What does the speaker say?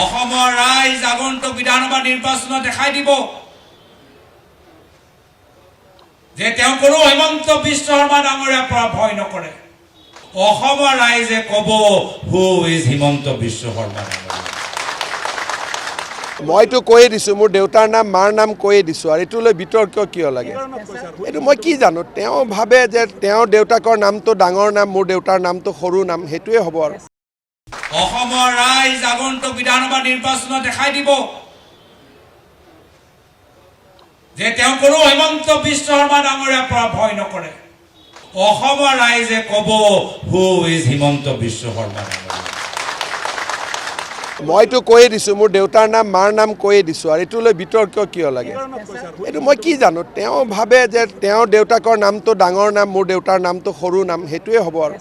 অসমৰ ৰাইজ আগন্তুক বিধানসভা নিৰ্বাচনত দেখাই দিব যে তেওঁ কোনো হিমন্ত বিশ্ব শৰ্মা ডাঙৰীয়াৰ পৰা ভয় নকৰে। অসমৰ ৰাইজে ক'ব হু ইজ হিমন্ত বিশ্ব শৰ্মা ডাঙৰীয়া। মইতো কৈয়ে দিছোঁ, মোৰ দেউতাৰ নাম মাৰ নাম কৈয়ে দিছোঁ, আৰু এইটোলৈ বিতৰ্ক কিয় লাগে? এইটো মই কি জানো, তেওঁ ভাবে যে তেওঁৰ দেউতাকৰ নামটো ডাঙৰ নাম, মোৰ দেউতাৰ নামটো সৰু নাম, সেইটোৱে হ'ব আৰু। অসমৰ ৰাইজ আগন্তুক বিধানসভা নিৰ্বাচনত দেখাই দিব যে তেওঁ কোনো হিমন্ত বিশ্ব শৰ্মা ডাঙৰীয়াৰ পৰা ভয় নকৰে। অসমৰ ৰাইজে ক'ব হু ইজ হিমন্ত বিশ্ব শৰ্মা ডাঙৰীয়া। মইতো কৈয়ে দিছোঁ, মোৰ দেউতাৰ নাম মাৰ নাম কৈয়ে দিছোঁ, আৰু এইটোলৈ বিতৰ্ক কিয় লাগে? এইটো মই কি জানো, তেওঁ ভাবে যে তেওঁৰ দেউতাকৰ নামটো ডাঙৰ নাম, মোৰ দেউতাৰ নামটো সৰু নাম, সেইটোৱে হ'ব আৰু।